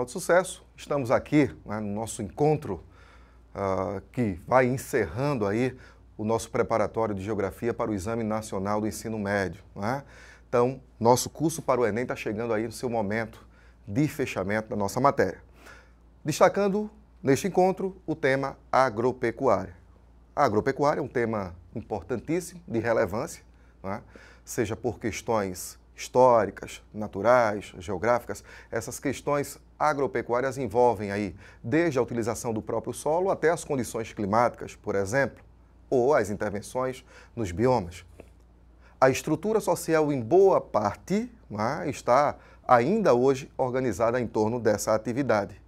de Sucesso. Estamos aqui, né, no nosso encontro que vai encerrando aí o nosso preparatório de Geografia para o Exame Nacional do Ensino Médio. Né? Então, nosso curso para o Enem está chegando aí no seu momento de fechamento da nossa matéria. Destacando neste encontro o tema agropecuária. A agropecuária é um tema importantíssimo, de relevância, né? Seja por questões históricas, naturais, geográficas. Essas questões agropecuárias envolvem aí desde a utilização do próprio solo até as condições climáticas, por exemplo, ou as intervenções nos biomas. A estrutura social, em boa parte, né, está ainda hoje organizada em torno dessa atividade.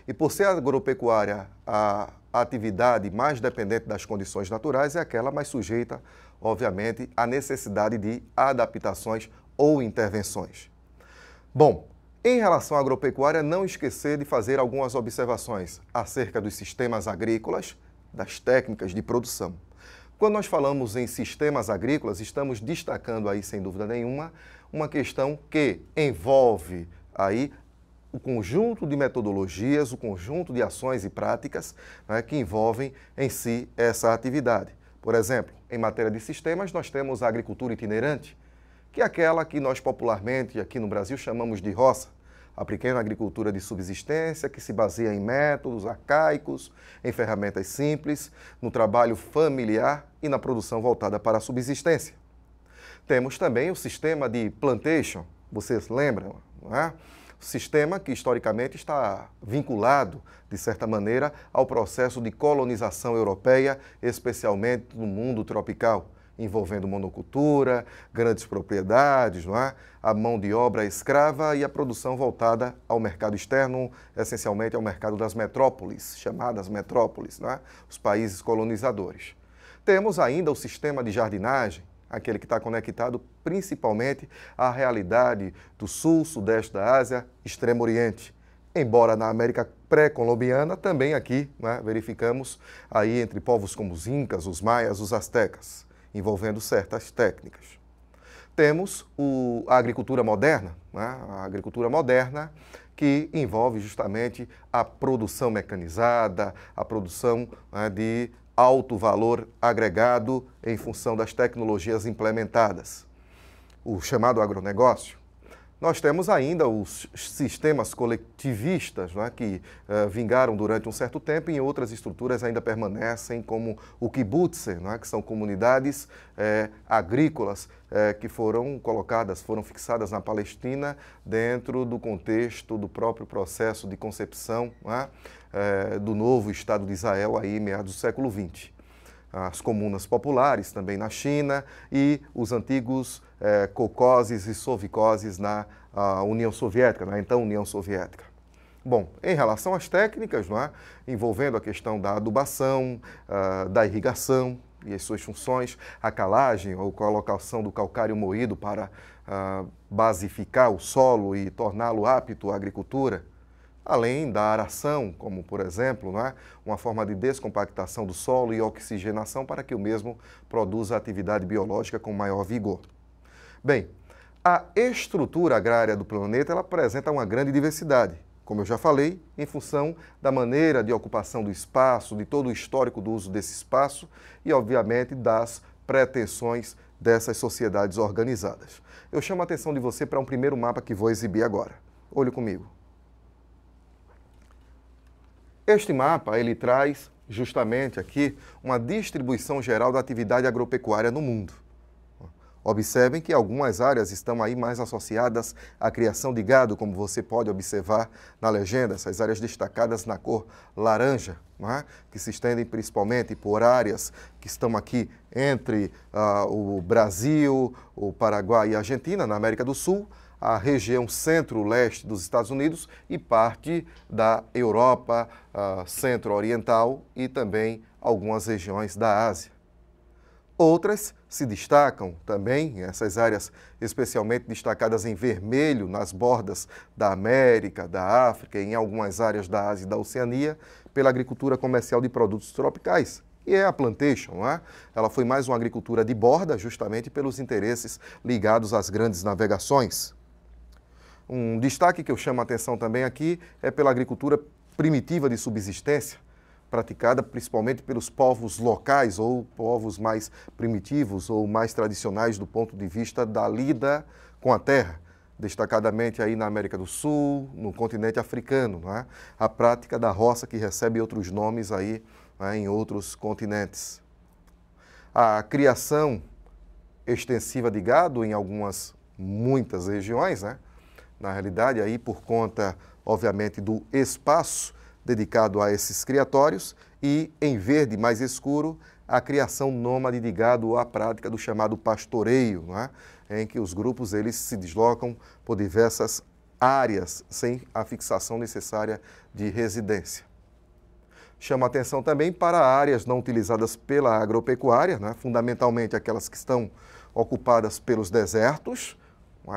E por ser a agropecuária a atividade mais dependente das condições naturais, é aquela mais sujeita, obviamente, à necessidade de adaptações ou intervenções. Bom, em relação à agropecuária, não esquecer de fazer algumas observações acerca dos sistemas agrícolas, das técnicas de produção. Quando nós falamos em sistemas agrícolas, estamos destacando aí, sem dúvida nenhuma, uma questão que envolve aí o conjunto de metodologias, o conjunto de ações e práticas, né, que envolvem em si essa atividade. Por exemplo, em matéria de sistemas, nós temos a agricultura itinerante, que é aquela que nós popularmente aqui no Brasil chamamos de roça, a pequena agricultura de subsistência que se baseia em métodos arcaicos, em ferramentas simples, no trabalho familiar e na produção voltada para a subsistência. Temos também o sistema de plantation, vocês lembram, não é? Sistema que historicamente está vinculado, de certa maneira, ao processo de colonização europeia, especialmente no mundo tropical, envolvendo monocultura, grandes propriedades, não é? A mão de obra escrava e a produção voltada ao mercado externo, essencialmente ao mercado das metrópoles, chamadas metrópoles, não é? Os países colonizadores. Temos ainda o sistema de jardinagem, aquele que está conectado principalmente à realidade do sul, sudeste da Ásia, extremo oriente. Embora na América pré-colombiana, também aqui, né, verificamos aí entre povos como os incas, os maias, os astecas, envolvendo certas técnicas. Temos a agricultura moderna, né, a agricultura moderna que envolve justamente a produção mecanizada, a produção, né, de alto valor agregado em função das tecnologias implementadas, o chamado agronegócio. Nós temos ainda os sistemas coletivistas, né, que vingaram durante um certo tempo e em outras estruturas ainda permanecem, como o kibbutz, né, que são comunidades agrícolas que foram fixadas na Palestina dentro do contexto do próprio processo de concepção, né, do novo Estado de Israel aí meados do século XX. As comunas populares também na China e os antigos kolkhozes e sovkhozes na União Soviética, na então União Soviética. Bom, em relação às técnicas, não é? Envolvendo a questão da adubação, da irrigação e as suas funções, a calagem ou colocação do calcário moído para basificar o solo e torná-lo apto à agricultura, além da aração, como, por exemplo, não é? Uma forma de descompactação do solo e oxigenação para que o mesmo produza atividade biológica com maior vigor. Bem, a estrutura agrária do planeta ela apresenta uma grande diversidade, como eu já falei, em função da maneira de ocupação do espaço, de todo o histórico do uso desse espaço e, obviamente, das pretensões dessas sociedades organizadas. Eu chamo a atenção de você para um primeiro mapa que vou exibir agora. Olhe comigo. Este mapa, ele traz justamente aqui uma distribuição geral da atividade agropecuária no mundo. Observem que algumas áreas estão aí mais associadas à criação de gado, como você pode observar na legenda, essas áreas destacadas na cor laranja, não é? Que se estendem principalmente por áreas que estão aqui entre o Brasil, o Paraguai e a Argentina, na América do Sul, a região centro-leste dos Estados Unidos e parte da Europa centro-oriental e também algumas regiões da Ásia. Outras se destacam também, essas áreas especialmente destacadas em vermelho nas bordas da América, da África e em algumas áreas da Ásia e da Oceania, pela agricultura comercial de produtos tropicais. E é a plantation, não é? Ela foi mais uma agricultura de borda justamente pelos interesses ligados às grandes navegações. Um destaque que eu chamo a atenção também aqui é pela agricultura primitiva de subsistência, praticada principalmente pelos povos locais ou povos mais primitivos ou mais tradicionais do ponto de vista da lida com a terra, destacadamente aí na América do Sul, no continente africano, não é? A prática da roça que recebe outros nomes aí, não é? Em outros continentes. A criação extensiva de gado em muitas regiões, né? Na realidade, aí por conta, obviamente, do espaço dedicado a esses criatórios e, em verde mais escuro, a criação nômade de gado ou a prática do chamado pastoreio, né? Em que os grupos eles se deslocam por diversas áreas sem a fixação necessária de residência. Chama atenção também para áreas não utilizadas pela agropecuária, né? Fundamentalmente aquelas que estão ocupadas pelos desertos,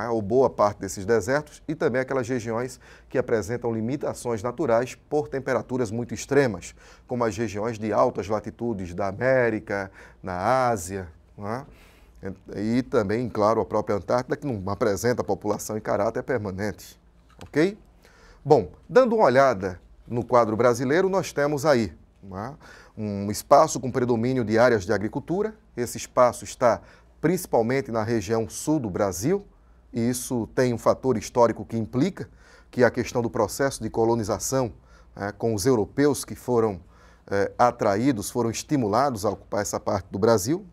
ou boa parte desses desertos, e também aquelas regiões que apresentam limitações naturais por temperaturas muito extremas, como as regiões de altas latitudes da América, na Ásia, e também, claro, a própria Antártida, que não apresenta população em caráter permanente. Ok? Bom, dando uma olhada no quadro brasileiro, nós temos aí um espaço com predomínio de áreas de agricultura. Esse espaço está principalmente na região sul do Brasil, e isso tem um fator histórico que implica, que é a questão do processo de colonização, com os europeus que foram atraídos, foram estimulados a ocupar essa parte do Brasil,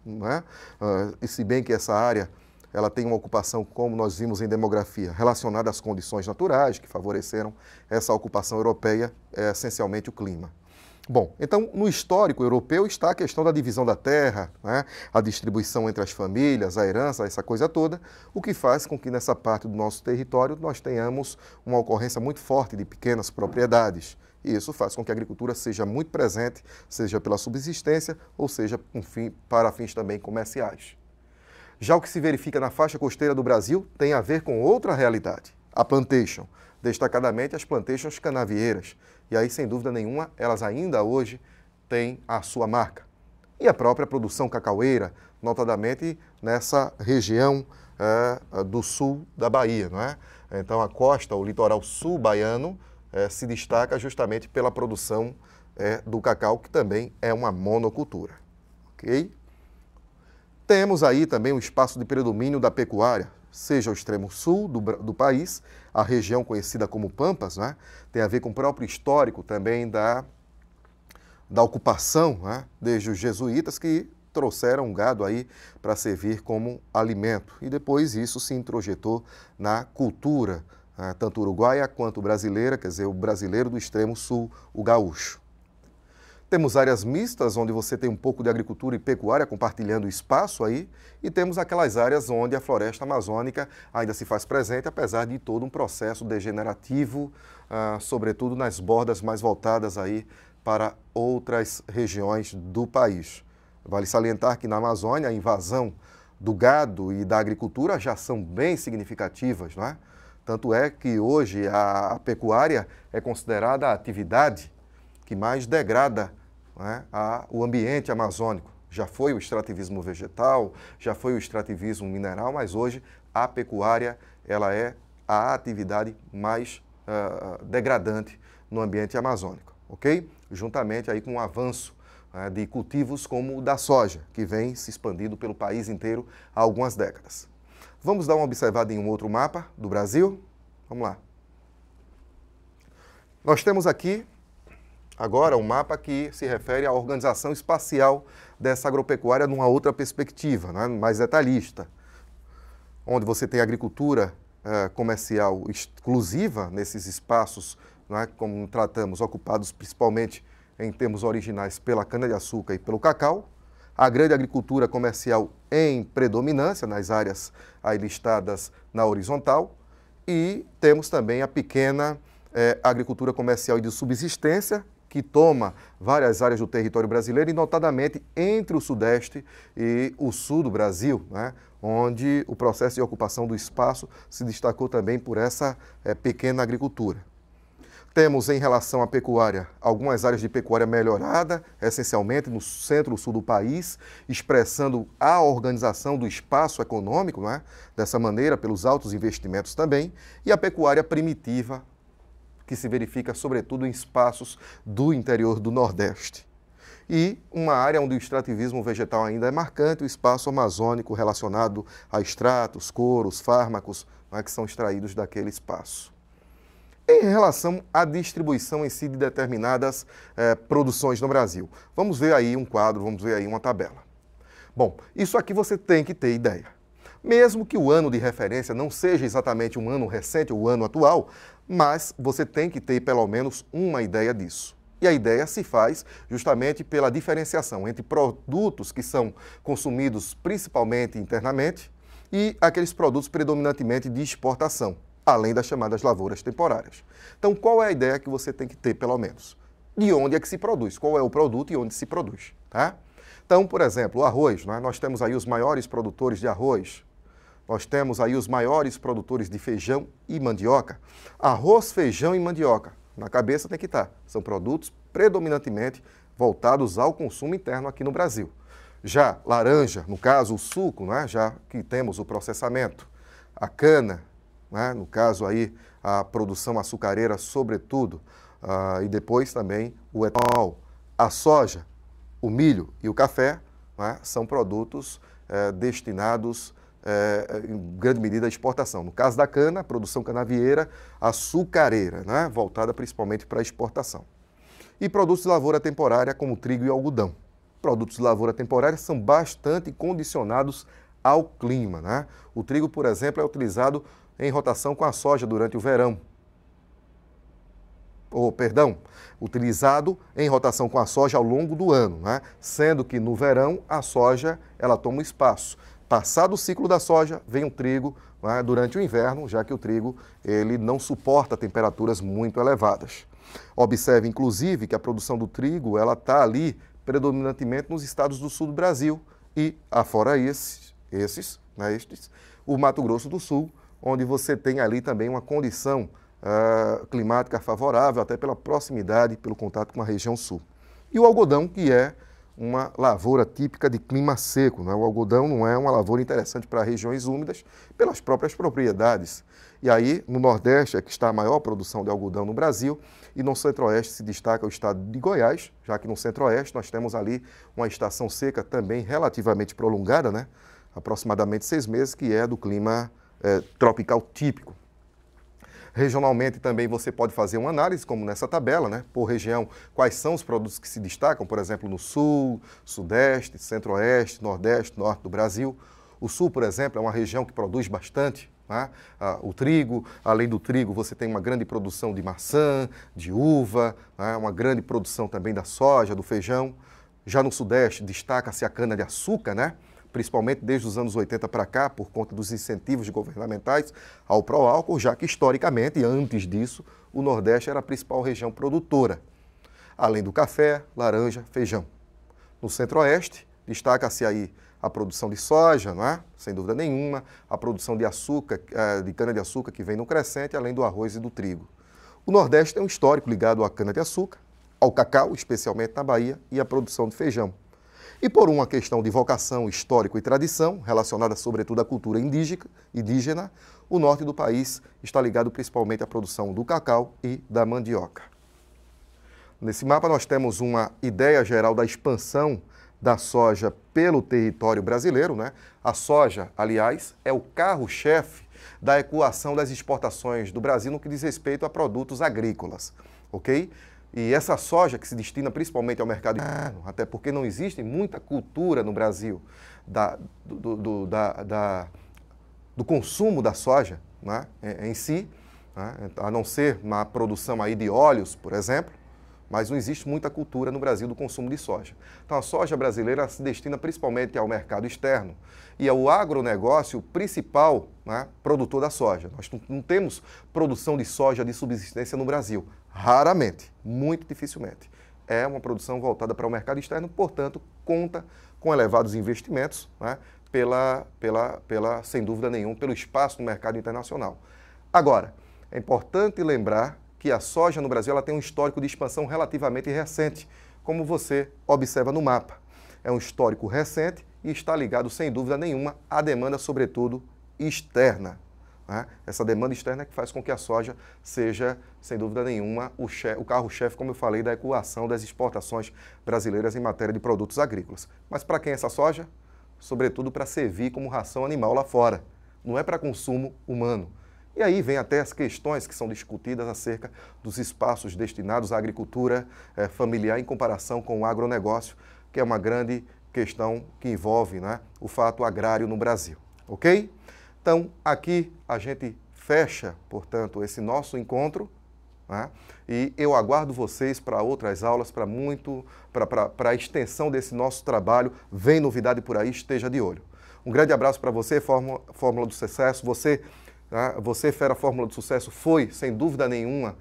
e se bem que essa área ela tem uma ocupação, como nós vimos em demografia, relacionada às condições naturais que favoreceram essa ocupação europeia, essencialmente o clima. Bom, então, no histórico europeu está a questão da divisão da terra, a distribuição entre as famílias, a herança, essa coisa toda, o que faz com que nessa parte do nosso território nós tenhamos uma ocorrência muito forte de pequenas propriedades. E isso faz com que a agricultura seja muito presente, seja pela subsistência ou seja para fins também comerciais. Já o que se verifica na faixa costeira do Brasil tem a ver com outra realidade, a plantation, destacadamente as plantations canavieiras. E aí, sem dúvida nenhuma, elas ainda hoje têm a sua marca. E a própria produção cacaueira, notadamente nessa região do sul da Bahia, não é? Então, a costa, o litoral sul baiano, se destaca justamente pela produção do cacau, que também é uma monocultura. Ok? Temos aí também um espaço de predomínio da pecuária, seja o extremo sul do país, a região conhecida como Pampas, né? Tem a ver com o próprio histórico também da ocupação, né? Desde os jesuítas que trouxeram gado aí para servir como alimento. E depois isso se introjetou na cultura, tanto uruguaia quanto brasileira, quer dizer, o brasileiro do extremo sul, o gaúcho. Temos áreas mistas, onde você tem um pouco de agricultura e pecuária compartilhando espaço aí, e temos aquelas áreas onde a floresta amazônica ainda se faz presente, apesar de todo um processo degenerativo, sobretudo nas bordas mais voltadas aí para outras regiões do país. Vale salientar que na Amazônia a invasão do gado e da agricultura já são bem significativas, não é? Tanto é que hoje a pecuária é considerada a atividade que mais degrada o ambiente amazônico. Já foi o extrativismo vegetal, já foi o extrativismo mineral, mas hoje a pecuária ela é a atividade mais degradante no ambiente amazônico, ok? Juntamente aí com o avanço de cultivos como o da soja, que vem se expandindo pelo país inteiro há algumas décadas. Vamos dar uma observada em um outro mapa do Brasil? Vamos lá. Nós temos aqui agora um mapa que se refere à organização espacial dessa agropecuária numa outra perspectiva, mais detalhista, onde você tem agricultura comercial exclusiva nesses espaços, como tratamos, ocupados principalmente em termos originais pela cana-de-açúcar e pelo cacau, a grande agricultura comercial em predominância nas áreas aí listadas na horizontal, e temos também a pequena agricultura comercial e de subsistência, que toma várias áreas do território brasileiro, e notadamente entre o sudeste e o sul do Brasil, onde o processo de ocupação do espaço se destacou também por essa pequena agricultura. Temos, em relação à pecuária, algumas áreas de pecuária melhorada, essencialmente no centro-sul do país, expressando a organização do espaço econômico, né? Dessa maneira, pelos altos investimentos também, e a pecuária primitiva, que se verifica sobretudo em espaços do interior do Nordeste. E uma área onde o extrativismo vegetal ainda é marcante, o espaço amazônico relacionado a extratos, couros, fármacos, né? Que são extraídos daquele espaço. Em relação à distribuição em si de determinadas produções no Brasil. Vamos ver aí um quadro, vamos ver aí uma tabela. Bom, isso aqui você tem que ter ideia. Mesmo que o ano de referência não seja exatamente um ano recente, o ano atual, mas você tem que ter pelo menos uma ideia disso. E a ideia se faz justamente pela diferenciação entre produtos que são consumidos principalmente internamente e aqueles produtos predominantemente de exportação, além das chamadas lavouras temporárias. Então, qual é a ideia que você tem que ter, pelo menos? De onde é que se produz? Qual é o produto e onde se produz? Tá? Então, por exemplo, o arroz, né? Nós temos aí os maiores produtores de arroz, nós temos aí os maiores produtores de feijão e mandioca. Arroz, feijão e mandioca, na cabeça tem que estar. São produtos predominantemente voltados ao consumo interno aqui no Brasil. Já laranja, no caso o suco, né? Já que temos o processamento, a cana, né? No caso aí a produção açucareira sobretudo, e depois também o etanol, a soja, o milho e o café, né? São produtos destinados em grande medida à exportação. No caso da cana, a produção canavieira açucareira, né? Voltada principalmente para a exportação. E produtos de lavoura temporária como trigo e algodão. Produtos de lavoura temporária são bastante condicionados ao clima, né? O trigo, por exemplo, é utilizado em rotação com a soja durante o verão. Utilizado em rotação com a soja ao longo do ano, né? Sendo que no verão a soja ela toma espaço. Passado o ciclo da soja, vem o trigo, né? Durante o inverno, já que o trigo ele não suporta temperaturas muito elevadas. Observe, inclusive, que a produção do trigo ela está ali predominantemente nos estados do sul do Brasil e, afora estes, o Mato Grosso do Sul, onde você tem ali também uma condição climática favorável, até pela proximidade, pelo contato com a região sul. E o algodão, que é uma lavoura típica de clima seco, né? O algodão não é uma lavoura interessante para regiões úmidas, pelas próprias propriedades. E aí, no Nordeste é que está a maior produção de algodão no Brasil, e no Centro-Oeste se destaca o estado de Goiás, já que no Centro-Oeste nós temos ali uma estação seca também relativamente prolongada, né? Aproximadamente 6 meses, que é do clima tropical típico. Regionalmente também você pode fazer uma análise, como nessa tabela, né? Por região, quais são os produtos que se destacam, por exemplo, no Sul, Sudeste, Centro-Oeste, Nordeste, Norte do Brasil. O Sul, por exemplo, é uma região que produz bastante, né? O trigo. Além do trigo, você tem uma grande produção de maçã, de uva, né? Uma grande produção também da soja, do feijão. Já no Sudeste, destaca-se a cana-de-açúcar, né? Principalmente desde os anos 80 para cá, por conta dos incentivos governamentais ao pró-álcool, já que historicamente, antes disso, o Nordeste era a principal região produtora, além do café, laranja, feijão. No Centro-Oeste, destaca-se aí a produção de soja, não é? Sem dúvida nenhuma, a produção de açúcar, de cana-de-açúcar que vem no crescente, além do arroz e do trigo. O Nordeste tem um histórico ligado à cana-de-açúcar, ao cacau, especialmente na Bahia, e à produção de feijão. E por uma questão de vocação, histórico e tradição, relacionada sobretudo à cultura indígena, o norte do país está ligado principalmente à produção do cacau e da mandioca. Nesse mapa nós temos uma ideia geral da expansão da soja pelo território brasileiro, né? A soja, aliás, é o carro-chefe da equação das exportações do Brasil no que diz respeito a produtos agrícolas, ok? E essa soja que se destina principalmente ao mercado interno, até porque não existe muita cultura no Brasil do consumo da soja, né, em si, né, a não ser na produção aí de óleos, por exemplo, mas não existe muita cultura no Brasil do consumo de soja. Então a soja brasileira se destina principalmente ao mercado externo e ao agronegócio principal, né, produtor da soja. Nós não temos produção de soja de subsistência no Brasil. Raramente, muito dificilmente. É uma produção voltada para o mercado externo, portanto, conta com elevados investimentos, né, sem dúvida nenhuma, pelo espaço no mercado internacional. Agora, é importante lembrar que a soja no Brasil ela tem um histórico de expansão relativamente recente, como você observa no mapa. É um histórico recente e está ligado, sem dúvida nenhuma, à demanda, sobretudo, externa. Né? Essa demanda externa é que faz com que a soja seja, sem dúvida nenhuma, o carro-chefe, como eu falei, da equação das exportações brasileiras em matéria de produtos agrícolas. Mas para quem é essa soja? Sobretudo para servir como ração animal lá fora. Não é para consumo humano. E aí vem até as questões que são discutidas acerca dos espaços destinados à agricultura familiar em comparação com o agronegócio, que é uma grande questão que envolve, né, o fato agrário no Brasil. Ok? Então, aqui a gente fecha, portanto, esse nosso encontro, né, e eu aguardo vocês para outras aulas, para a extensão desse nosso trabalho. Vem novidade por aí, esteja de olho. Um grande abraço para você, Fórmula do Sucesso. Você, Fera Fórmula do Sucesso, foi, sem dúvida nenhuma,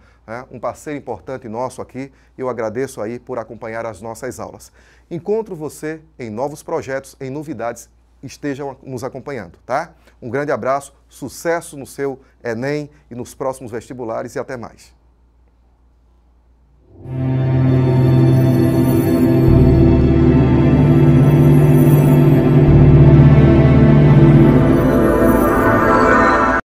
um parceiro importante nosso aqui. Eu agradeço aí por acompanhar as nossas aulas. Encontro você em novos projetos, em novidades. Estejam nos acompanhando, tá? Um grande abraço, sucesso no seu Enem e nos próximos vestibulares e até mais.